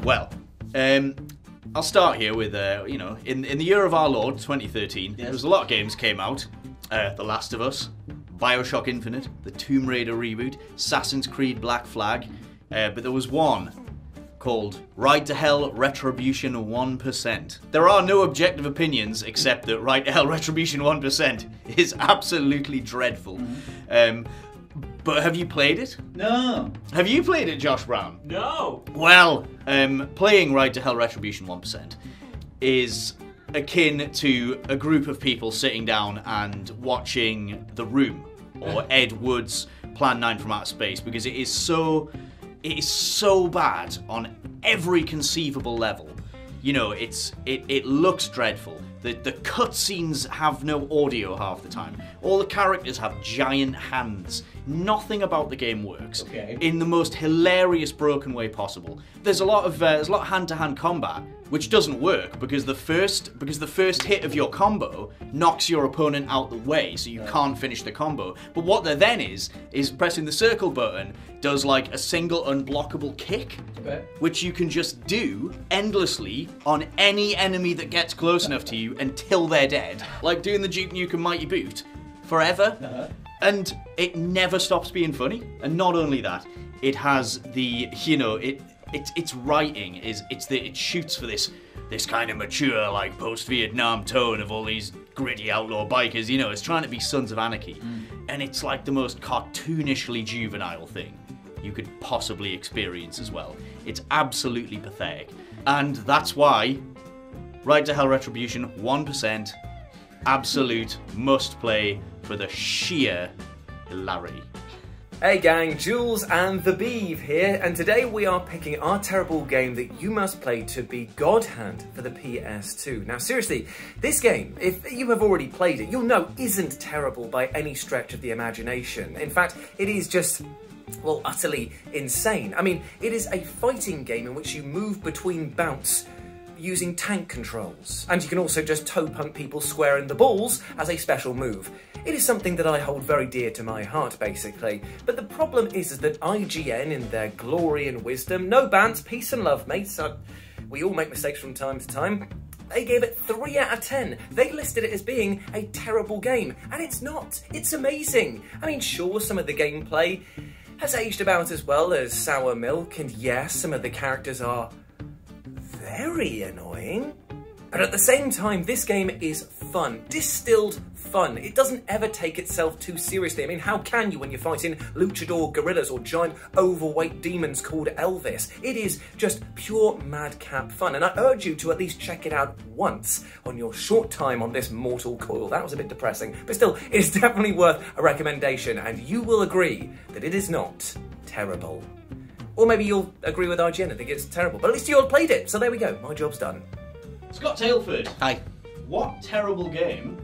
Well, I'll start here with, in the year of our Lord, 2013, there was a lot of games came out. The Last of Us, Bioshock Infinite, the Tomb Raider reboot, Assassin's Creed Black Flag, but there was one called Ride to Hell Retribution 1%. There are no objective opinions except that Ride to Hell Retribution 1% is absolutely dreadful. But have you played it? No. Have you played it, Josh Brown? No. Well, playing Ride to Hell Retribution 1% is akin to a group of people sitting down and watching The Room or Ed Wood's Plan 9 from Outer Space, because it is so bad on every conceivable level. You know, it looks dreadful. The cutscenes have no audio half the time. All the characters have giant hands. Nothing about the game works in the most hilarious broken way possible. There's a lot of hand-to-hand combat which doesn't work because the first hit of your combo knocks your opponent out the way, so you can't finish the combo. But what there then is pressing the circle button does like a single unblockable kick, which you can just do endlessly on any enemy that gets close enough to you until they're dead. Like doing the Duke Nukem Mighty Boot forever. And it never stops being funny. And not only that, it has the, its writing it shoots for this kind of mature, like post-Vietnam tone of all these gritty outlaw bikers. You know, it's trying to be Sons of Anarchy, and it's like the most cartoonishly juvenile thing you could possibly experience as well. It's absolutely pathetic, and that's why Ride to Hell Retribution 1%, absolute must play for the sheer hilarity. Hey gang, Jules and the Beeve here, and today we are picking our terrible game that you must play to be God Hand for the PS2. Now seriously, this game, if you have already played it, you'll know isn't terrible by any stretch of the imagination. In fact, it is just, well, utterly insane. I mean, it is a fighting game in which you move between bouts using tank controls, and you can also just toe punk people square in the balls as a special move. It is something that I hold very dear to my heart, basically. But the problem is that IGN, in their glory and wisdom, no bans, peace and love, mates, we all make mistakes from time to time, they gave it 3 out of 10. They listed it as being a terrible game, and it's not. It's amazing. I mean, sure, some of the gameplay has aged about as well as sour milk, and yes, some of the characters are very annoying, but at the same time, this game is fun, distilled fun. It doesn't ever take itself too seriously. I mean, how can you when you're fighting luchador gorillas or giant overweight demons called Elvis? It is just pure madcap fun, and I urge you to at least check it out once on your short time on this mortal coil. That was a bit depressing, but still, it is definitely worth a recommendation, and you will agree that it is not terrible. Or maybe you'll agree with IGN and think it's terrible, but at least you all played it, so there we go, my job's done. Scott Tailford. Hi. What terrible game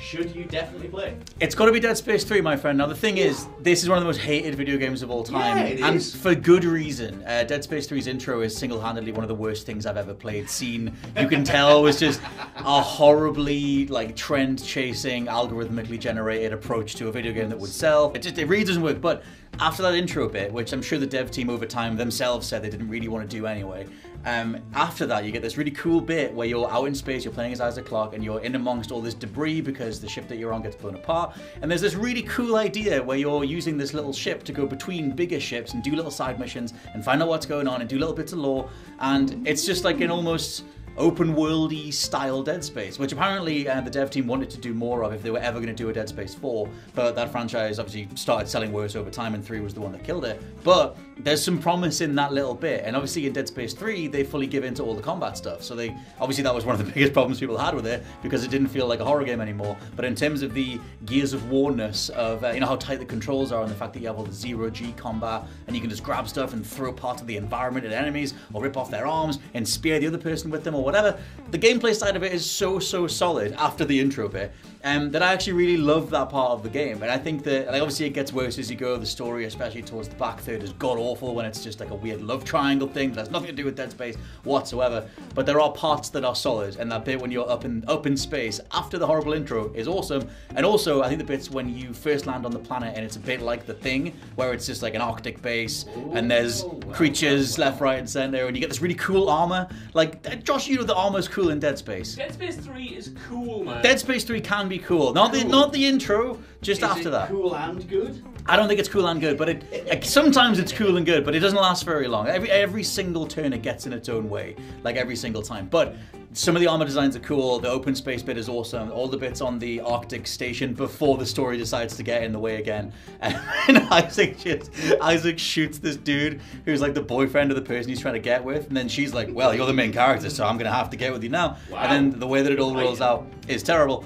should you definitely play? It's got to be Dead Space 3, my friend. Now, the thing is, this is one of the most hated video games of all time. Yeah, it and is. for good reason. Dead Space 3's intro is single-handedly one of the worst things I've ever played. Seen, you can tell, was just a horribly, like, trend-chasing, algorithmically generated approach to a video game that would sell. It really doesn't work, but after that intro bit, which I'm sure the dev team over time themselves said they didn't really want to do anyway, after that you get this really cool bit where you're out in space, you're playing as Isaac Clarke, and you're in amongst all this debris because the ship that you're on gets blown apart, and there's this really cool idea where you're using this little ship to go between bigger ships and do little side missions and find out what's going on and do little bits of lore, and it's just like an almost open worldy style Dead Space, which apparently the dev team wanted to do more of if they were ever going to do a Dead Space 4, but that franchise obviously started selling worse over time, and 3 was the one that killed it. But there's some promise in that little bit, and obviously in Dead Space 3 they fully give into all the combat stuff, so they obviously that was one of the biggest problems people had with it, because it didn't feel like a horror game anymore. But in terms of the Gears of War-ness of how tight the controls are, and the fact that you have all the zero-G combat and you can just grab stuff and throw part of the environment at enemies, or rip off their arms and spear the other person with them, or or whatever. The gameplay side of it is so solid after the intro bit. That I actually really love that part of the game, and I think that, like, obviously it gets worse as you go. The story, especially towards the back third, is god awful when it's just like a weird love triangle thing that has nothing to do with Dead Space whatsoever. But there are parts that are solid, and that bit when you're up in space after the horrible intro is awesome. And also, I think the bits when you first land on the planet and it's a bit like The Thing, where it's just like an Arctic base, and there's creatures left, right, and center, and you get this really cool armor. Like, Josh, you know the armor's cool in Dead Space. Dead Space 3 is cool, man. Dead Space 3 can be cool. Not the intro, just after that. Cool and good? I don't think it's cool and good, but sometimes it's cool and good, but it doesn't last very long. Every single turn it gets in its own way, like every single time. But some of the armor designs are cool. The open space bit is awesome. All the bits on the Arctic station before the story decides to get in the way again. And Isaac shoots this dude who's like the boyfriend of the person he's trying to get with, and then she's like, "Well, you're the main character, so I'm gonna have to get with you now." Wow. And then the way that it all rolls out is terrible.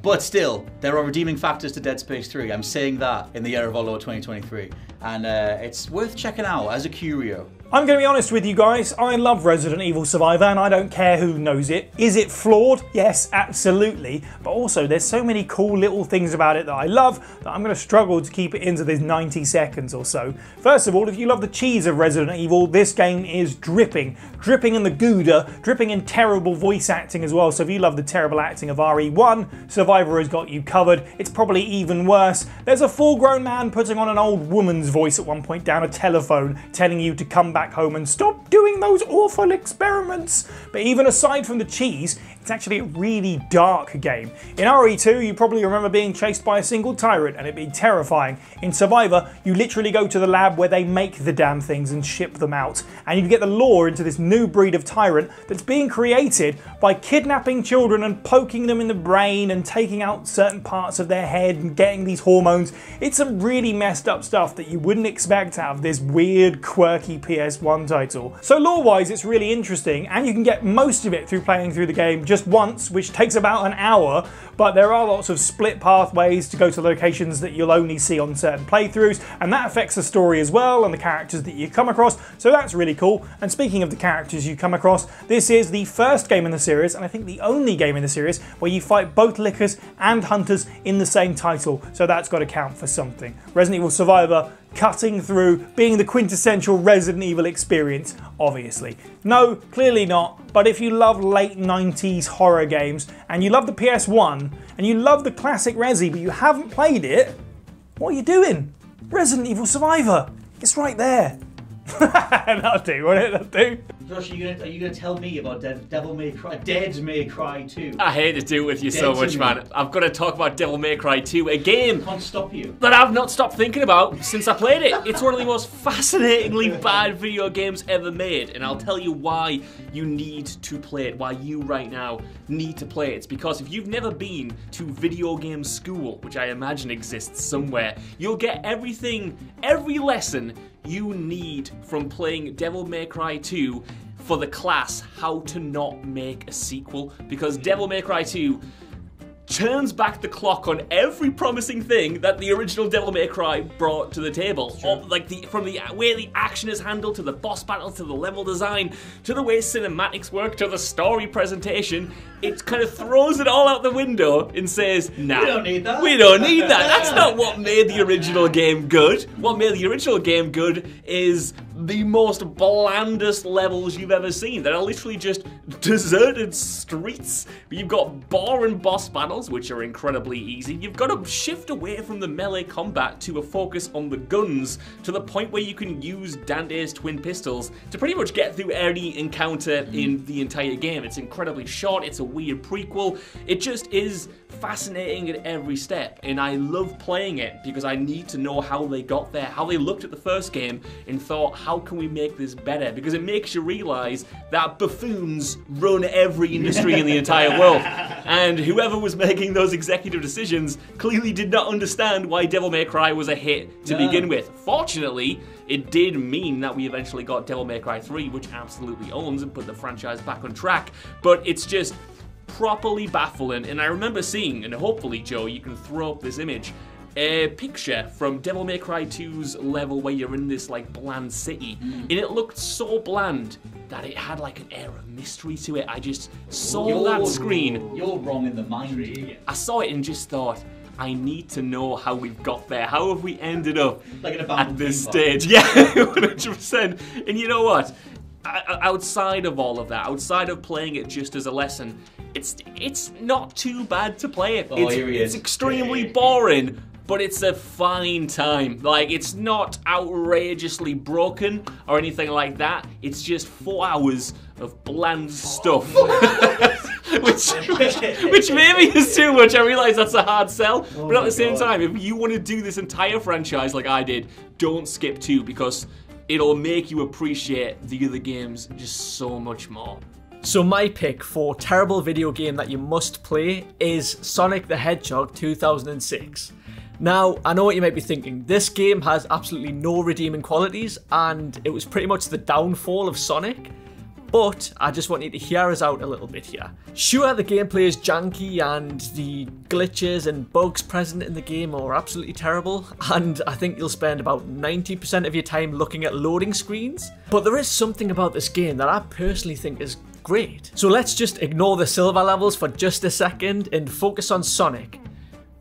But still, there are redeeming factors to Dead Space 3. I'm saying that in the year of our Lord 2023. And it's worth checking out as a curio. I'm going to be honest with you guys, I love Resident Evil Survivor and I don't care who knows it. Is it flawed? Yes, absolutely. But also there's so many cool little things about it that I love that I'm going to struggle to keep it into this 90 seconds or so. First of all, if you love the cheese of Resident Evil, this game is dripping. Dripping in the Gouda, dripping in terrible voice acting as well. So if you love the terrible acting of RE1, Survivor has got you covered. It's probably even worse. There's a full-grown man putting on an old woman's voice at one point down a telephone, telling you to come back home and stop doing those awful experiments. But even aside from the cheese, it's actually a really dark game. In RE2, you probably remember being chased by a single tyrant and it being terrifying. In Survivor, you literally go to the lab where they make the damn things and ship them out. And you get the lure into this new breed of tyrant that's being created by kidnapping children and poking them in the brain and taking out certain parts of their head and getting these hormones. It's some really messed up stuff that you wouldn't expect out of this weird, quirky PS1 title. So lore-wise, it's really interesting, and you can get most of it through playing through the game just once, which takes about an hour, but there are lots of split pathways to go to locations that you'll only see on certain playthroughs, and that affects the story as well and the characters that you come across, so that's really cool. And speaking of the characters you come across, this is the first game in the series, and I think the only game in the series, where you fight both lickers and hunters in the same title, so that's got to count for something. Resident Evil Survivor cutting through, being the quintessential Resident Evil experience, obviously. No, clearly not, but if you love late 90s horror games, and you love the PS1, and you love the classic Resi, but you haven't played it, what are you doing? Resident Evil Survivor, it's right there. That'll do, won't it? That'll do. Josh, are you gonna tell me about Dead May Cry 2? I hate to do it with you so much, man. I've got to talk about Devil May Cry 2, a game Can't stop you. that I've not stopped thinking about since I played it. It's one of the most fascinatingly bad video games ever made, and I'll tell you why you need to play it, why you right now need to play it. It's because if you've never been to video game school, which I imagine exists somewhere, you'll get everything, every lesson you need from playing Devil May Cry 2 for the class how to not make a sequel, because Devil May Cry 2 turns back the clock on every promising thing that the original Devil May Cry brought to the table. From the way the action is handled, to the boss battles, to the level design, to the way cinematics work, to the story presentation, it kind of throws it all out the window and says, nah, we don't need that. We don't need that. That's not what made the original game good. What made the original game good is the most blandest levels you've ever seen. That are literally just deserted streets. You've got boring boss battles, which are incredibly easy. You've got to shift away from the melee combat to a focus on the guns, to the point where you can use Dante's twin pistols to pretty much get through any encounter in the entire game. It's incredibly short, it's a weird prequel. It just is fascinating at every step, and I love playing it because I need to know how they got there, how they looked at the first game and thought, how can we make this better? Because it makes you realize that buffoons run every industry in the entire world, and whoever was making those executive decisions clearly did not understand why Devil May Cry was a hit to begin with. Fortunately, it did mean that we eventually got Devil May Cry 3, which absolutely owns and put the franchise back on track, but it's just properly baffling. And I remember seeing, and hopefully, Joe, you can throw up this image, a picture from Devil May Cry 2's level where you're in this like bland city, and it looked so bland, that it had like an air of mystery to it. I just saw that screen. You're wrong in the mind. I saw it and just thought, I need to know how we've got there. How have we ended up Like an at abandoned this theme park. stage? Yeah, 100%. And you know what? Outside of all of that, outside of playing it just as a lesson, it's not too bad to play it. Oh, here he It's is. extremely boring, but it's a fine time. Like, it's not outrageously broken or anything like that. It's just 4 hours of bland stuff. which maybe is too much. I realise that's a hard sell. But at the same time, if you want to do this entire franchise like I did, don't skip 2 because it'll make you appreciate the other games just so much more. So my pick for terrible video game that you must play is Sonic the Hedgehog 2006. Now, I know what you might be thinking. This game has absolutely no redeeming qualities, and it was pretty much the downfall of Sonic. But I just want you to hear us out a little bit here. Sure, the gameplay is janky and the glitches and bugs present in the game are absolutely terrible, and I think you'll spend about 90% of your time looking at loading screens. But there is something about this game that I personally think is great. So let's just ignore the silver levels for just a second and focus on Sonic.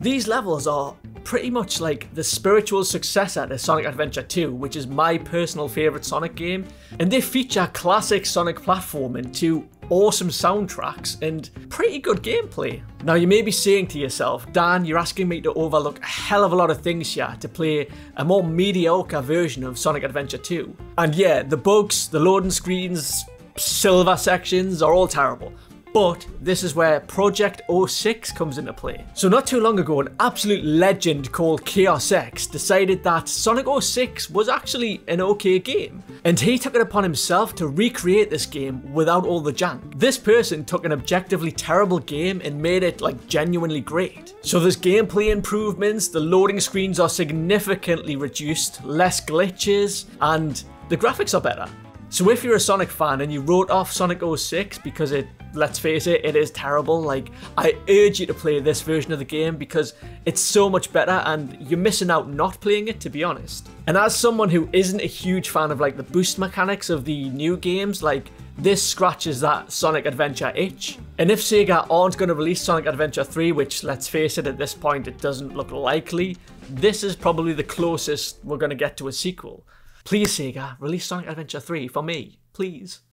These levels are pretty much like the spiritual successor to Sonic Adventure 2, which is my personal favourite Sonic game, and they feature classic Sonic platforming to awesome soundtracks and pretty good gameplay. Now you may be saying to yourself, Dan, you're asking me to overlook a hell of a lot of things here to play a more mediocre version of Sonic Adventure 2. And yeah, the bugs, the loading screens, silver sections are all terrible. But this is where Project 06 comes into play. So not too long ago, an absolute legend called Chaos X decided that Sonic 06 was actually an okay game. And he took it upon himself to recreate this game without all the jank. This person took an objectively terrible game and made it like genuinely great. So there's gameplay improvements, the loading screens are significantly reduced, less glitches, and the graphics are better. So if you're a Sonic fan and you wrote off Sonic 06 because let's face it, it is terrible, like, I urge you to play this version of the game because it's so much better and you're missing out not playing it, to be honest. And as someone who isn't a huge fan of like the boost mechanics of the new games, like, this scratches that Sonic Adventure itch. And if Sega aren't going to release Sonic Adventure 3, which let's face it, at this point it doesn't look likely, this is probably the closest we're going to get to a sequel. Please, Sega, release Sonic Adventure 3 for me, please.